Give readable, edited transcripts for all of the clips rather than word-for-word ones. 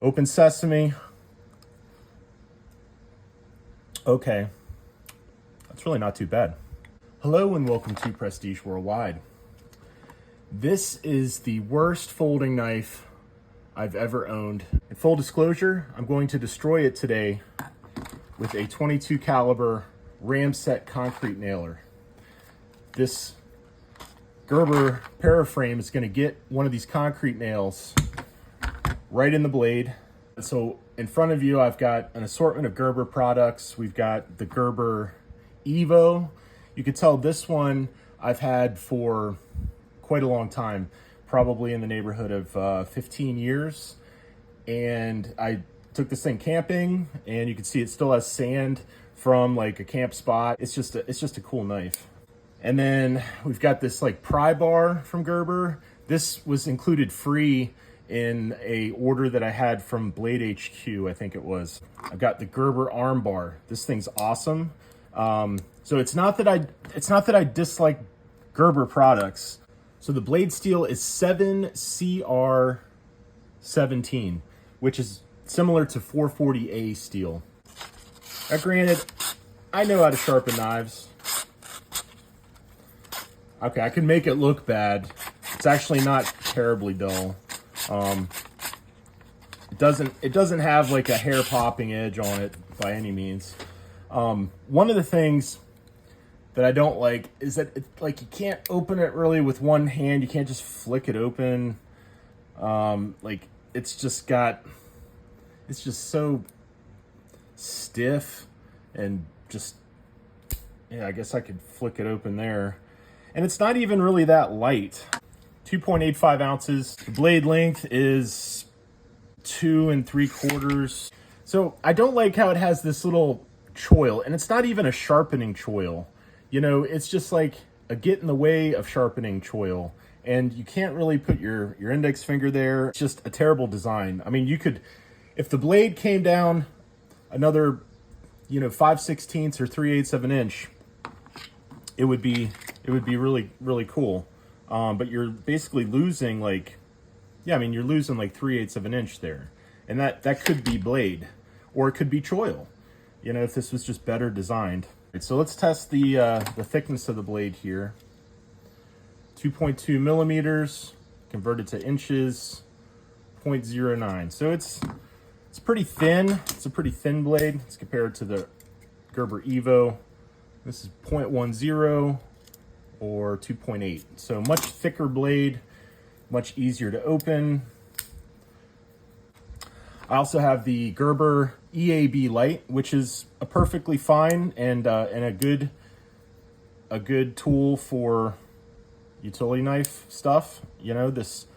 Open sesame. Okay, that's really not too bad. Hello and welcome to Prestige Worldwide. This is the worst folding knife I've ever owned. In full disclosure, I'm going to destroy it today with a 22 caliber ramset concrete nailer. This Gerber Paraframe is going to get one of these concrete nails right in the blade. So in front of you, I've got an assortment of Gerber products. We've got the Gerber Evo. You can tell this one I've had for quite a long time, probably in the neighborhood of 15 years. And I took this thing camping, and you can see it still has sand from like a camp spot. It's just a cool knife. And then we've got this like pry bar from Gerber. This was included free in a order that I had from Blade HQ, I think it was. I've got the Gerber arm bar. This thing's awesome. So it's not that I dislike Gerber products. So the blade steel is 7CR17, which is similar to 440A steel. Now granted, I know how to sharpen knives. Okay, I can make it look bad. It's actually not terribly dull. It doesn't have like a hair popping edge on it by any means. One of the things that I don't like is that you can't open it really with one hand. You can't just flick it open. It's just so stiff and just, yeah, I guess I could flick it open there. And it's not even really that light. 2.85 ounces. The blade length is 2 3/4. So I don't like how it has this little choil, and it's not even a sharpening choil. You know, it's just like a get in the way of sharpening choil, and you can't really put your index finger there. It's just a terrible design. I mean, you could, if the blade came down another, 5/16 or 3/8 of an inch, it would be really, really cool. But you're basically losing you're losing like 3/8 of an inch there. And that could be blade, or it could be choil, if this was just better designed. Right, so let's test the thickness of the blade here. 2.2 millimeters, converted to inches, 0.09. So it's pretty thin. It's a pretty thin blade. It's compared to the Gerber Evo. This is 0.10 or 2.8. So much thicker blade, much easier to open. I also have the Gerber EAB Light, which is a perfectly fine and a good tool for utility knife stuff. This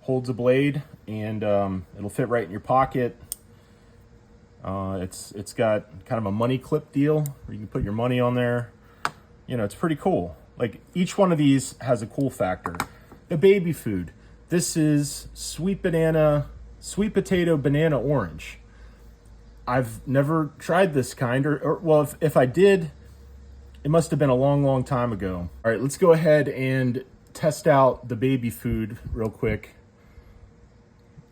holds a blade, and it'll fit right in your pocket. It's got kind of a money clip deal where you can put your money on there. It's pretty cool. Like, each one of these has a cool factor. The baby food. This is sweet potato banana orange. I've never tried this kind, or well, if I did, it must have been a long, long time ago. All right, let's go ahead and test out the baby food real quick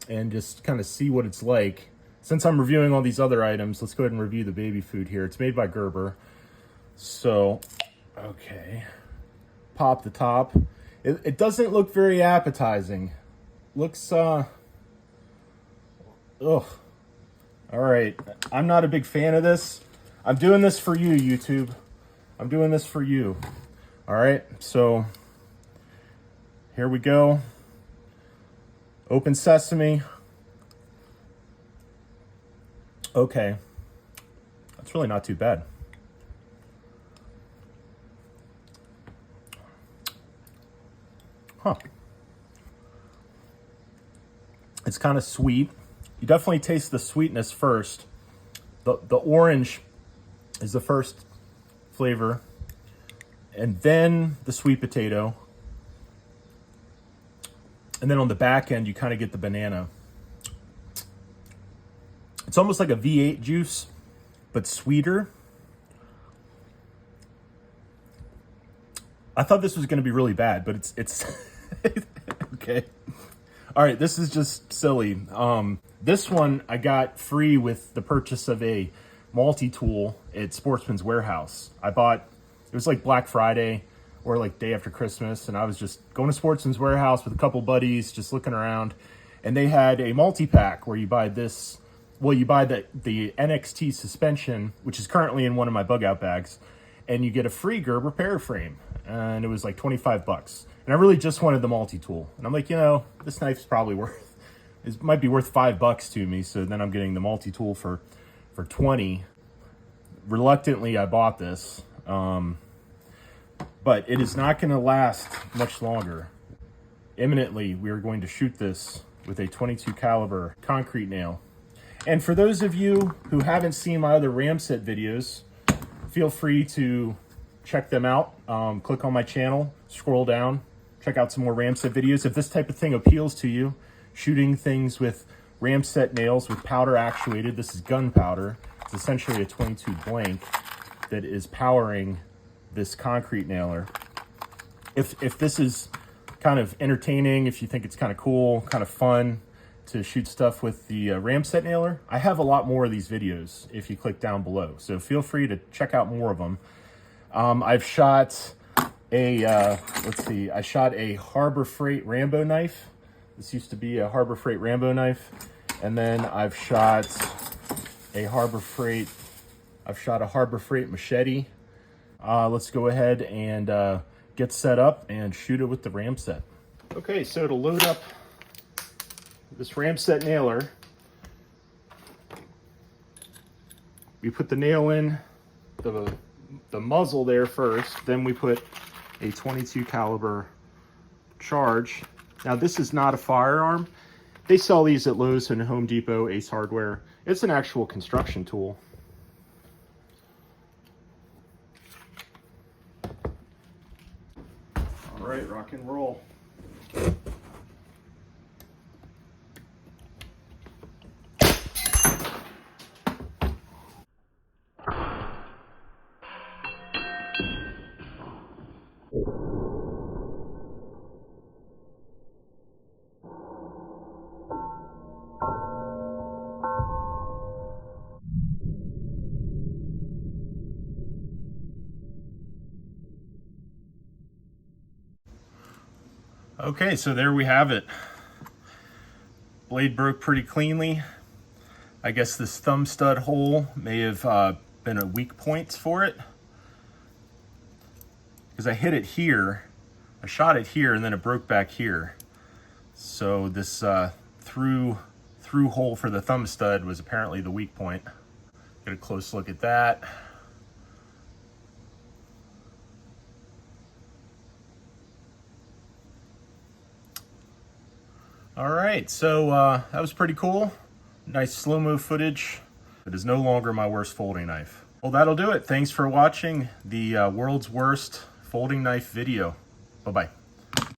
and just kind of see what it's like. Since I'm reviewing all these other items, let's go ahead and review the baby food here. It's made by Gerber. So, okay. Pop the top. It doesn't look very appetizing. Looks, ugh. All right. I'm not a big fan of this. I'm doing this for you, YouTube. I'm doing this for you. All right. So, here we go. Open sesame. Okay. That's really not too bad. Huh. It's kind of sweet. You definitely taste the sweetness first. The orange is the first flavor, and then the sweet potato. And then on the back end, you kind of get the banana. It's almost like a V8 juice, but sweeter. I thought this was going to be really bad, but it's okay. All right, this is just silly. This one I got free with the purchase of a multi-tool at Sportsman's Warehouse. It was like Black Friday or like day after Christmas, and I was just going to Sportsman's Warehouse with a couple buddies, just looking around, and they had a multi-pack where you buy this, well, you buy the NXT suspension, which is currently in one of my bug out bags, and you get a free Gerber Paraframe, and it was like 25 bucks. And I really just wanted the multi-tool. And I'm like, you know, this knife's probably it might be worth $5 to me. So then I'm getting the multi-tool for 20. Reluctantly, I bought this. But it is not going to last much longer. Imminently, we are going to shoot this with a 22 caliber concrete nail. And for those of you who haven't seen my other ram set videos, feel free to check them out. Click on my channel, scroll down, check out some more ram set videos. If this type of thing appeals to you, shooting things with ram set nails with powder actuated, this is gunpowder. It's essentially a 22 blank that is powering this concrete nailer. If this is kind of entertaining, if you think it's kind of cool, kind of fun to shoot stuff with the ram set nailer, I have a lot more of these videos if you click down below. So feel free to check out more of them. I've shot I shot a Harbor Freight Rambo knife. This used to be a Harbor Freight Rambo knife. And then I've shot a Harbor Freight machete. Let's go ahead and get set up and shoot it with the ram set. Okay, so to load up this ram set nailer, we put the nail in the muzzle there first, then we put a 22 caliber charge. Now this is not a firearm. They sell these at Lowe's and Home Depot, Ace Hardware. It's an actual construction tool. All right, rock and roll. Okay, so there we have it. Blade broke pretty cleanly. I guess this thumb stud hole may have been a weak point for it, because I hit it here, I shot it here, and then it broke back here. So this through hole for the thumb stud was apparently the weak point. Get a close look at that. All right, so that was pretty cool. Nice slow-mo footage. It is no longer my worst folding knife. Well, that'll do it. Thanks for watching the world's worst folding knife video. Bye-bye.